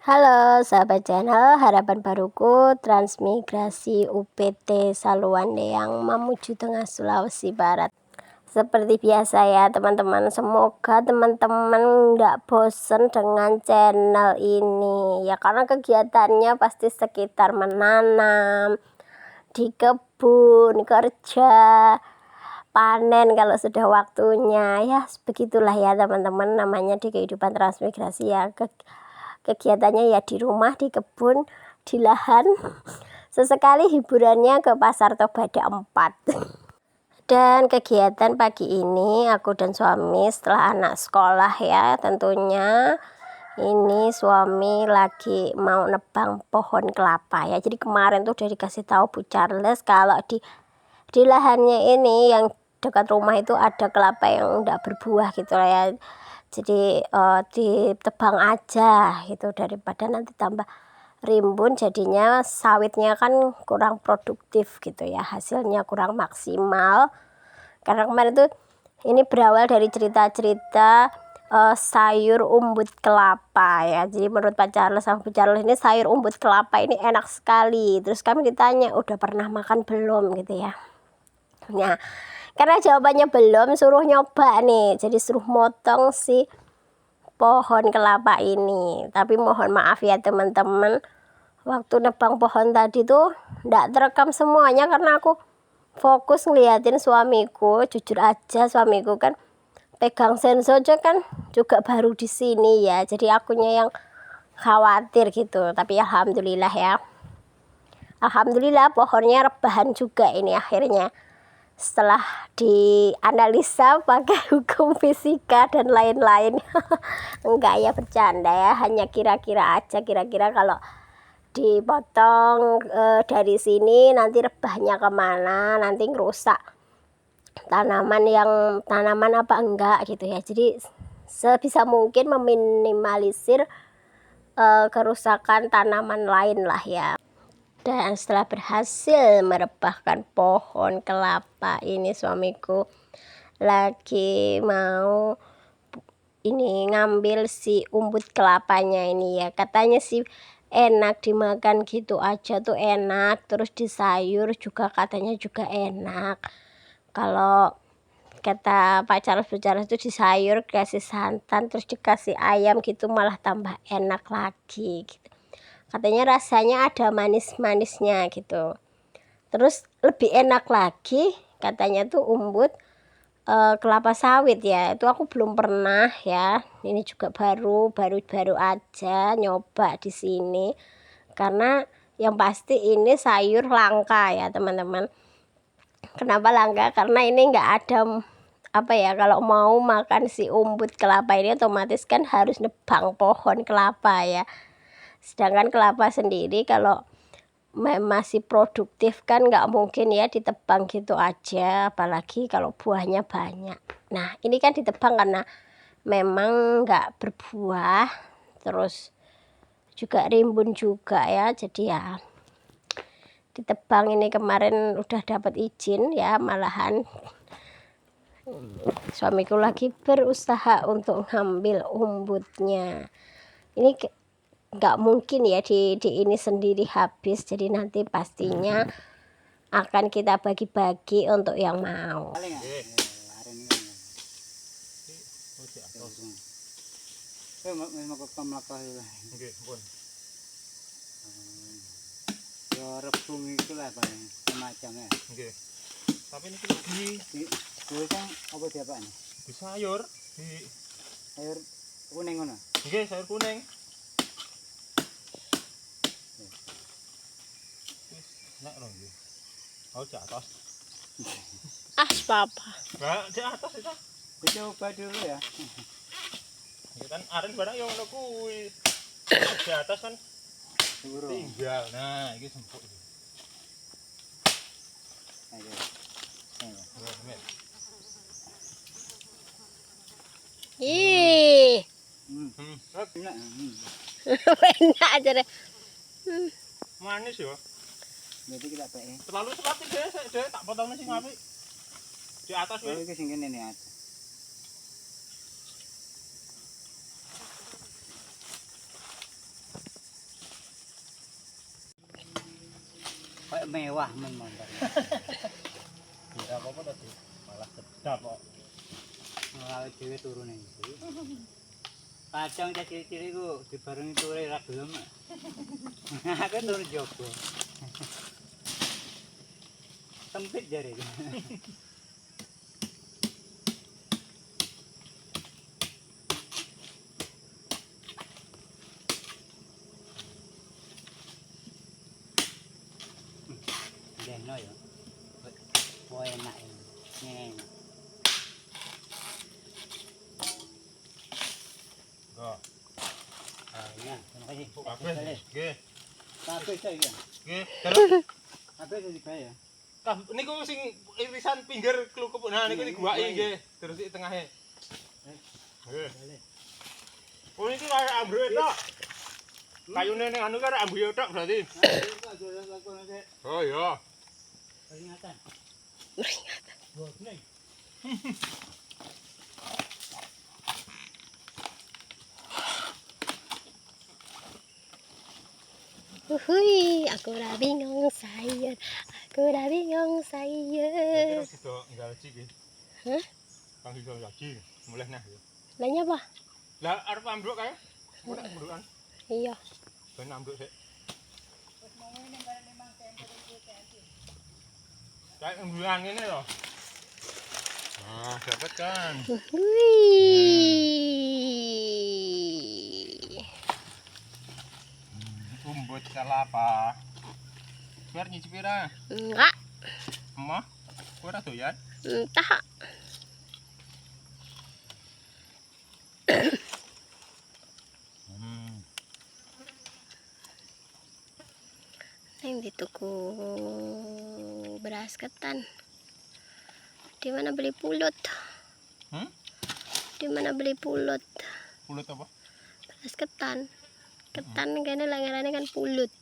Halo sahabat channel Harapan Baruku Transmigrasi UPT Saluande yang menuju tengah Sulawesi Barat. Seperti biasa ya teman-teman, semoga teman-teman nggak bosen dengan channel ini ya, karena kegiatannya pasti sekitar menanam, di kebun, kerja, panen kalau sudah waktunya ya. Begitulah ya teman-teman, namanya di kehidupan transmigrasi ya. Kegiatannya ya di rumah, di kebun, di lahan. Sesekali hiburannya ke pasar Tobada 4. Dan kegiatan pagi ini aku dan suami setelah anak sekolah ya tentunya. Ini suami lagi mau nebang pohon kelapa ya. Jadi kemarin tuh udah dikasih tahu Bu Charles kalau di lahannya ini yang dekat rumah itu ada kelapa yang udah berbuah gitu ya. Jadi ditebang aja gitu, daripada nanti tambah rimbun, jadinya sawitnya kan kurang produktif gitu ya, hasilnya kurang maksimal. Karena kemarin tuh ini berawal dari cerita-cerita sayur umbut kelapa ya. Jadi menurut Pak Charles sama Bu Charles ini sayur umbut kelapa ini enak sekali. Terus kami ditanya udah pernah makan belum gitu ya. Nah, karena jawabannya belum, suruh nyoba nih. Jadi suruh motong si pohon kelapa ini. Tapi mohon maaf ya teman-teman, waktu nebang pohon tadi tuh nggak terekam semuanya karena aku fokus ngeliatin suamiku. Jujur aja suamiku kan pegang sensor kan juga baru di sini ya. Jadi akunya yang khawatir gitu. Tapi alhamdulillah ya. Alhamdulillah pohonnya rebahan juga ini akhirnya. Setelah dianalisa pakai hukum fisika dan lain-lain. Enggak ya, bercanda ya, hanya kira-kira aja, kira-kira kalau dipotong dari sini nanti rebahnya kemana, nanti ngerusak tanaman apa enggak gitu ya. Jadi sebisa mungkin meminimalisir kerusakan tanaman lain lah ya. Dan setelah berhasil merebahkan pohon kelapa ini, suamiku lagi mau ini ngambil si umbut kelapanya ini ya. Katanya sih enak dimakan gitu aja tuh enak, terus di sayur juga katanya juga enak. Kalau kata Pak Charles itu di sayur kasih santan terus dikasih ayam gitu malah tambah enak lagi gitu. Katanya rasanya ada manis-manisnya gitu. Terus lebih enak lagi katanya tuh umbut kelapa sawit ya. Itu aku belum pernah ya. Ini juga baru aja nyoba di sini. Karena yang pasti ini sayur langka ya teman-teman. Kenapa langka? Karena ini nggak ada apa ya, kalau mau makan si umbut kelapa ini otomatis kan harus nebang pohon kelapa ya. Sedangkan kelapa sendiri kalau masih produktif kan nggak mungkin ya ditebang gitu aja, apalagi kalau buahnya banyak. Nah ini kan ditebang karena memang nggak berbuah, terus juga rimbun juga ya, jadi ya ditebang. Ini kemarin udah dapat izin ya, malahan suamiku lagi berusaha untuk ngambil umbutnya. Ini nggak mungkin ya di ini sendiri habis, jadi nanti pastinya akan kita bagi-bagi untuk yang mau. Rebung itu lah paling semacamnya. Tapi ini di kan apa dia pak? Di sayur, di sayur kuning mana? Oke, sayur kuning. Nak dong ini. Oh di atas. Papa. Enggak, di atas itu. Coba dulu ya. Ya kan aren barang yang ngono kuwi. Di atas kan tinggal. Nah, ini sempuk iki. Ayo. Ih. Enak aja deh. Manis ya. Jadi kita pakai. Terlalu cepat deh, tak potong sing apik. Di atas wis. Oh, iki sing kene nih. Kayak mewah men motor. Kira apa tadi? Malah sedap kok. Malah dhewe turun iki. Kadang cah cilik-cilik ku dibarengi turu ra gelem. Aku turu jogo. Sempit jare. Deno ya. Oh enak ini. Enak. Oh. Ya, terima kasih. Kabeh. Nggih. Kabeh saya ya. Nggih. Dalam Kabeh jadi bayar. niku sing irisan pinggir klukup. Nah niku diguwaki nggih. Terus di tengahe. Nggih. Oh iki kaya ambruk tok. Kayune ning anu karo ambruk tok berarti. Oh iya. Peringatan. Peringatan. Wah, nih. Uhui, aku udah bingung sayur. Aku udah bingung sayur. Terus itu enggak lagi nggih. Hah? Kang iso lagi mulai nah ya. Lainnya apa? Lah arep ambruk kae. Ora ambrukan. Iya. Ben ambruk sik. Kayak ambrukan ngene lho. Nah, dapat kan. Uhui. Umbut kelapa. Biar nyicipi ra. Enggak. Emah, kowe ora doyan? Entah. Neng di tuku beras ketan. Di mana beli pulut? Di mana beli pulut? Pulut apa? Beras ketan. Ketan kayaknya langarannya kan pulut.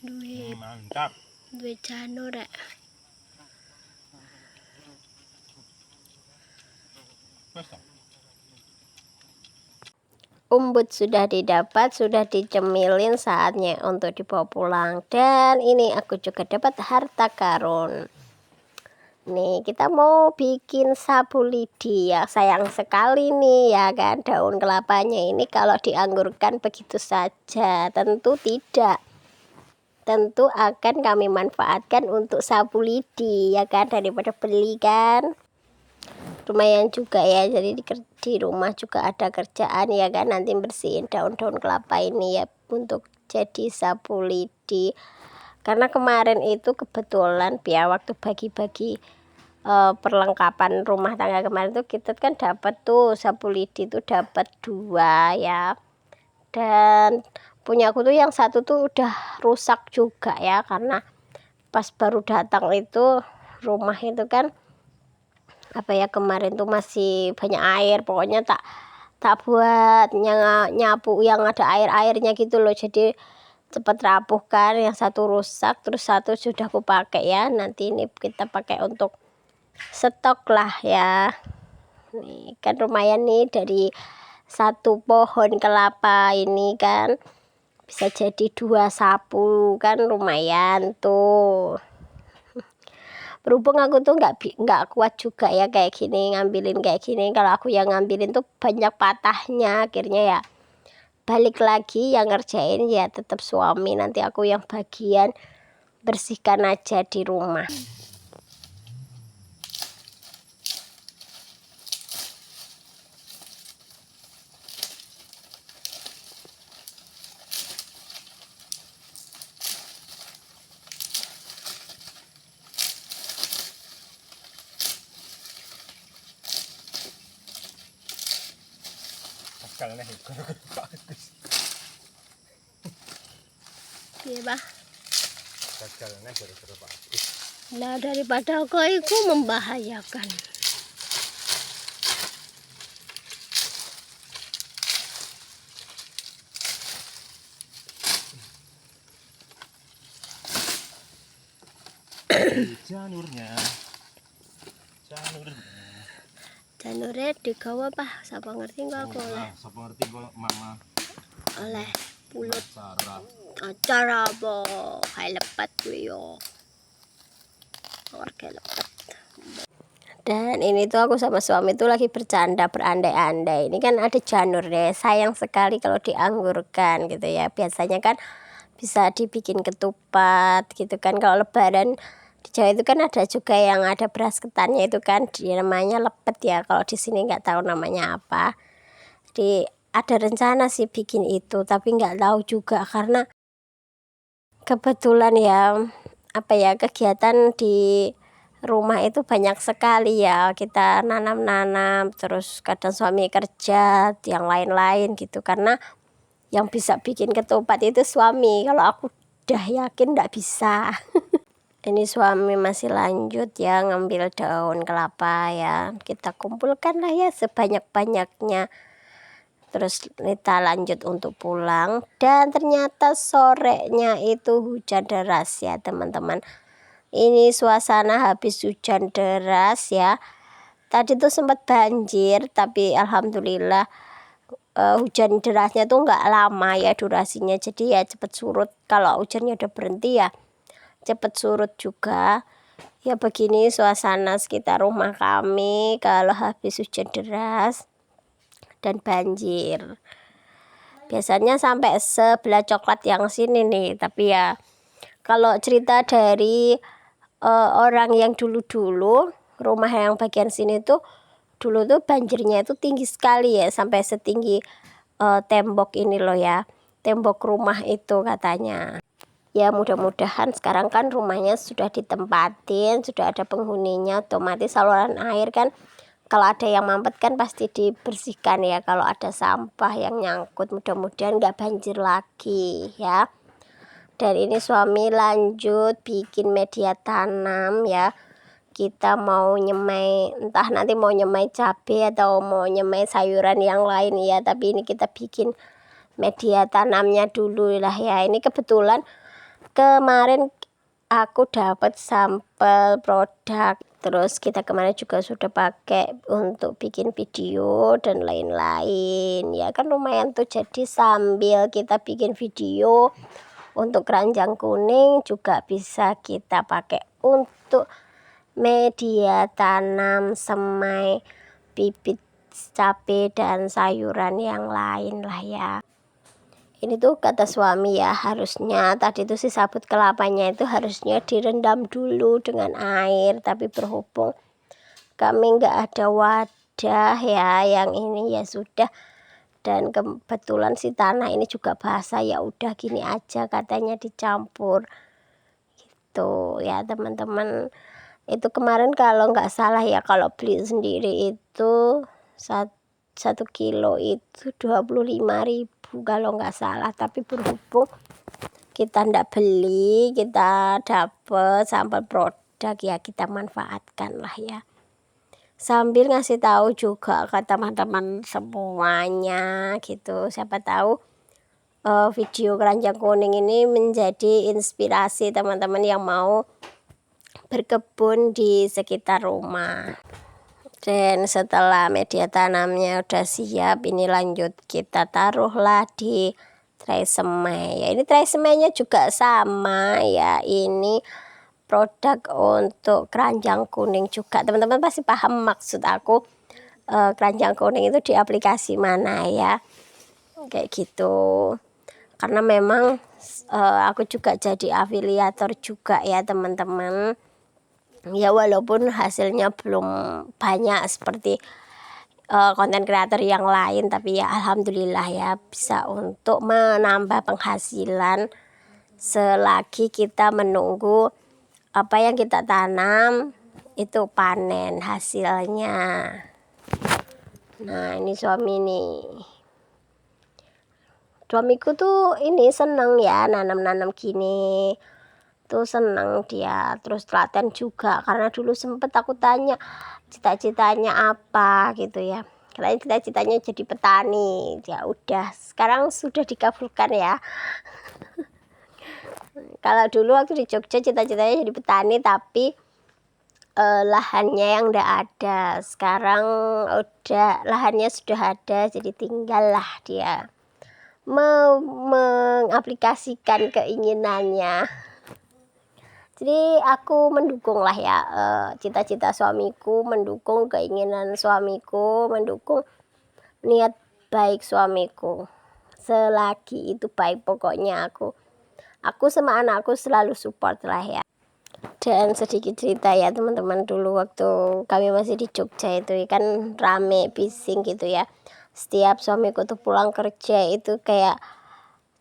Duit Mantap. janur rek. Wes ta. Umbut sudah didapat, sudah dicemilin, saatnya untuk dibawa pulang. Dan ini aku juga dapat harta karun. Nih kita mau bikin sapu lidi ya, sayang sekali nih ya kan, daun kelapanya ini kalau dianggurkan begitu saja, tentu tidak. Tentu akan kami manfaatkan untuk sapu lidi ya kan, daripada beli kan. Lumayan juga ya, jadi di rumah juga ada kerjaan ya kan, nanti bersihin daun-daun kelapa ini ya untuk jadi sapu lidi. Karena kemarin itu kebetulan ya waktu bagi-bagi perlengkapan rumah tangga kemarin tuh kita kan dapat tuh sapu lidi tuh dapat 2 ya, dan punya aku tuh yang satu tuh udah rusak juga ya, karena pas baru datang itu rumah itu kan apa ya, kemarin tuh masih banyak air, pokoknya tak buat nyapu yang ada airnya gitu loh, jadi cepet rapuh kan. Yang satu rusak, terus satu sudah aku pakai ya, nanti ini kita pakai untuk stok lah ya. Nih kan lumayan nih, dari satu pohon kelapa ini kan bisa jadi 2 sapu kan, lumayan tuh. Berhubung aku tuh nggak kuat juga ya kayak gini, ngambilin kayak gini. Kalau aku yang ngambilin tuh banyak patahnya, akhirnya ya balik lagi yang ngerjain ya tetap suami, nanti aku yang bagian bersihkan aja di rumah. Pascal nih. Iya bah. Pascal nih gara-gara Pak. Nah daripada kau itu membahayakan. Janure digawa apa? Sapa ngerti kok aku oleh. Sapa ngerti kok mama Oleh pulut cara. acara apa? Kayak lepat kuwi yo. Warga lepat. Dan ini tuh aku sama suami tuh lagi bercanda berandai-andai. Ini kan ada janur deh. Sayang sekali kalau dianggurkan gitu ya. Biasanya kan bisa dibikin ketupat gitu kan. Kalau lebaran di Jawa itu kan ada juga yang ada beras ketannya itu kan, dia namanya lepet ya. Kalau di sini nggak tahu namanya apa. Jadi ada rencana sih bikin itu, tapi nggak tahu juga karena kebetulan ya apa ya kegiatan di rumah itu banyak sekali ya, kita nanam-nanam terus kadang suami kerja yang lain-lain gitu, karena yang bisa bikin ketupat itu suami, kalau aku udah yakin nggak bisa. Ini suami masih lanjut ya ngambil daun kelapa ya, kita kumpulkan lah ya sebanyak-banyaknya. Terus kita lanjut untuk pulang dan ternyata sorenya itu hujan deras ya teman-teman. Ini suasana habis hujan deras ya. Tadi tuh sempat banjir tapi alhamdulillah hujan derasnya tuh nggak lama ya durasinya, jadi ya cepet surut. Kalau hujannya udah berhenti ya cepet surut juga. Ya begini suasana sekitar rumah kami kalau habis hujan deras dan banjir. Biasanya sampai sebelah coklat yang sini nih, tapi ya kalau cerita dari orang yang dulu-dulu, rumah yang bagian sini tuh dulu tuh banjirnya itu tinggi sekali ya, sampai setinggi tembok ini loh ya, tembok rumah itu katanya. Ya mudah-mudahan sekarang kan rumahnya sudah ditempatin, sudah ada penghuninya, otomatis saluran air kan kalau ada yang mampet kan pasti dibersihkan ya, kalau ada sampah yang nyangkut mudah-mudahan nggak banjir lagi ya. Dan ini suami lanjut bikin media tanam ya, kita mau nyemai, entah nanti mau nyemai cabai atau mau nyemai sayuran yang lain ya, tapi ini kita bikin media tanamnya dulu lah ya. Ini kebetulan kemarin aku dapat sampel produk, terus kita kemarin juga sudah pakai untuk bikin video dan lain-lain ya kan, lumayan tuh. Jadi sambil kita bikin video untuk keranjang kuning juga bisa kita pakai untuk media tanam semai bibit cabai dan sayuran yang lain lah ya. Ini tuh kata suami ya, harusnya tadi tuh si sabut kelapanya itu harusnya direndam dulu dengan air, tapi berhubung kami nggak ada wadah ya yang ini ya sudah, dan kebetulan si tanah ini juga basah, ya udah gini aja katanya dicampur gitu ya teman-teman. Itu kemarin kalau nggak salah ya, kalau beli sendiri itu 1 kilo itu 25.000 kalau nggak salah, tapi berhubung kita ndak beli, kita dapet sampel produk ya kita manfaatkan lah ya, sambil ngasih tahu juga ke teman-teman semuanya gitu. Siapa tahu video keranjang kuning ini menjadi inspirasi teman-teman yang mau berkebun di sekitar rumah. Dan setelah media tanamnya udah siap, ini lanjut kita taruhlah di tray semai ya. Ini tray semainya juga sama ya, ini produk untuk keranjang kuning juga. Teman-teman pasti paham maksud aku, keranjang kuning itu di aplikasi mana ya, kayak gitu. Karena memang aku juga jadi afiliator juga ya teman-teman ya, walaupun hasilnya belum banyak seperti konten kreator yang lain, tapi ya alhamdulillah ya bisa untuk menambah penghasilan selagi kita menunggu apa yang kita tanam itu panen hasilnya. Nah ini suami nih, suamiku tuh ini seneng ya nanam-nanam gini tuh, seneng dia. Terus telaten juga, karena dulu sempet aku tanya cita-citanya apa gitu ya, katanya cita-citanya jadi petani. Ya udah sekarang sudah dikabulkan ya. Kalau dulu waktu di Jogja cita-citanya jadi petani, tapi lahannya yang ndak ada. Sekarang udah lahannya sudah ada, jadi tinggallah dia mengaplikasikan keinginannya. Jadi aku mendukung lah ya cita-cita suamiku, mendukung keinginan suamiku, mendukung niat baik suamiku. Selagi itu baik, pokoknya aku sama anakku selalu support lah ya. Dan sedikit cerita ya teman-teman, dulu waktu kami masih di Jogja itu kan rame bising gitu ya. Setiap suamiku tuh pulang kerja itu kayak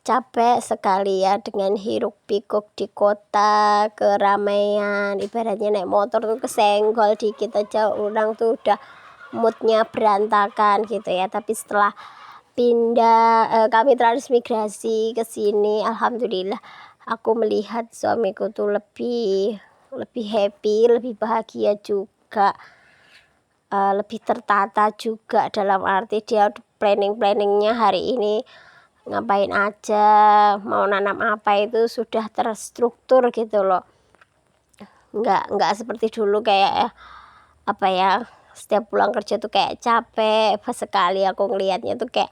capek sekali ya dengan hiruk pikuk di kota, keramaian. Ibaratnya naik motor tuh kesenggol dikit aja orang tuh udah moodnya berantakan gitu ya. Tapi setelah pindah kami transmigrasi ke sini, alhamdulillah aku melihat suamiku tuh lebih happy, lebih bahagia juga, lebih tertata juga, dalam arti dia planningnya hari ini ngapain aja, mau nanam apa itu sudah terstruktur gitu loh. Nggak seperti dulu kayak apa ya, setiap pulang kerja tuh kayak capek sekali. Aku ngelihatnya tuh kayak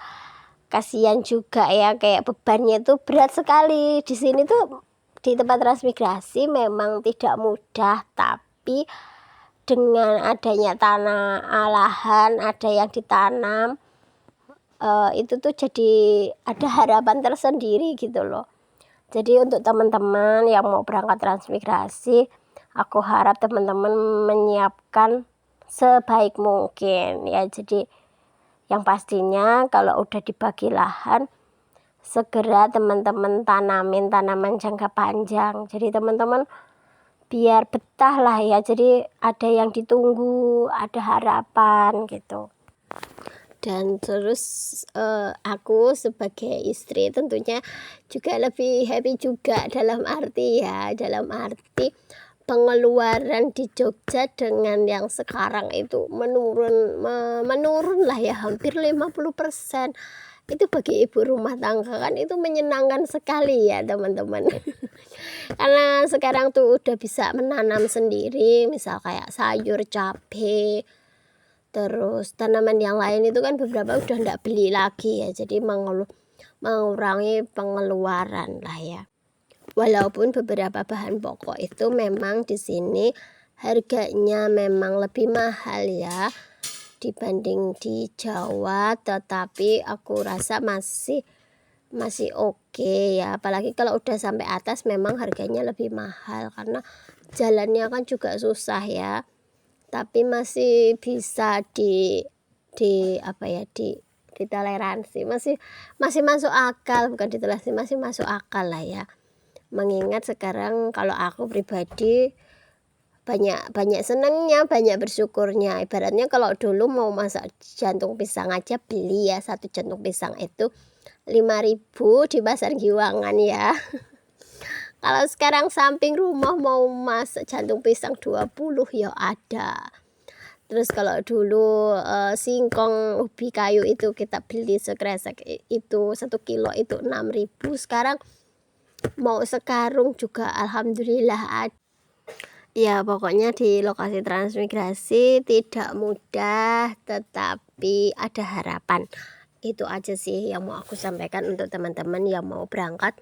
kasihan juga ya, kayak bebannya tuh berat sekali. Di sini tuh di tempat transmigrasi memang tidak mudah, tapi dengan adanya tanah lahan, ada yang ditanam, itu tuh jadi ada harapan tersendiri gitu loh. Jadi untuk teman-teman yang mau berangkat transmigrasi, aku harap teman-teman menyiapkan sebaik mungkin ya. Jadi yang pastinya kalau udah dibagi lahan, segera teman-teman tanamin tanaman jangka panjang. Jadi teman-teman biar betah lah ya. Jadi ada yang ditunggu, ada harapan gitu. Dan terus aku sebagai istri tentunya juga lebih happy juga, dalam arti pengeluaran di Jogja dengan yang sekarang itu menurun lah ya, hampir 50%. Itu bagi ibu rumah tangga kan itu menyenangkan sekali ya teman-teman. Karena sekarang tuh udah bisa menanam sendiri, misal kayak sayur, cabai, terus tanaman yang lain itu kan beberapa udah ndak beli lagi ya. Jadi mengurangi pengeluaran lah ya. Walaupun beberapa bahan pokok itu memang di sini harganya memang lebih mahal ya dibanding di Jawa, tetapi aku rasa masih oke ya. Apalagi kalau udah sampai atas memang harganya lebih mahal karena jalannya kan juga susah ya. Tapi masih bisa ditoleransi, masih masuk akal, bukan ditoleransi, masih masuk akal lah ya. Mengingat sekarang kalau aku pribadi banyak senangnya, banyak bersyukurnya. Ibaratnya kalau dulu mau masak jantung pisang aja beli ya, satu jantung pisang itu 5.000 di pasar Giwangan ya. Kalau sekarang samping rumah mau masak jantung pisang 20 ya ada. Terus kalau dulu singkong ubi kayu itu kita beli sekresek itu 1 kilo itu 6.000. Sekarang mau sekarung juga alhamdulillah ada. Ya pokoknya di lokasi transmigrasi tidak mudah, tetapi ada harapan. Itu aja sih yang mau aku sampaikan untuk teman-teman yang mau berangkat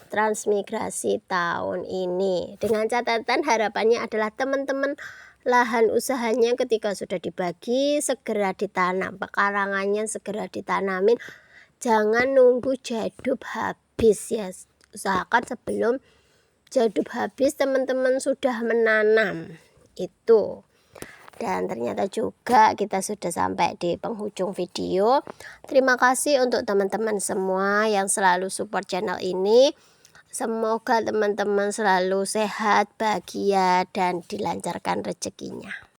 transmigrasi tahun ini. Dengan catatan harapannya adalah teman-teman lahan usahanya ketika sudah dibagi segera ditanam, pekarangannya segera ditanamin, jangan nunggu jadub habis ya. Usahakan sebelum jadub habis teman-teman sudah menanam itu. Dan ternyata juga kita sudah sampai di penghujung video. Terima kasih untuk teman-teman semua yang selalu support channel ini. Semoga teman-teman selalu sehat, bahagia, dan dilancarkan rezekinya.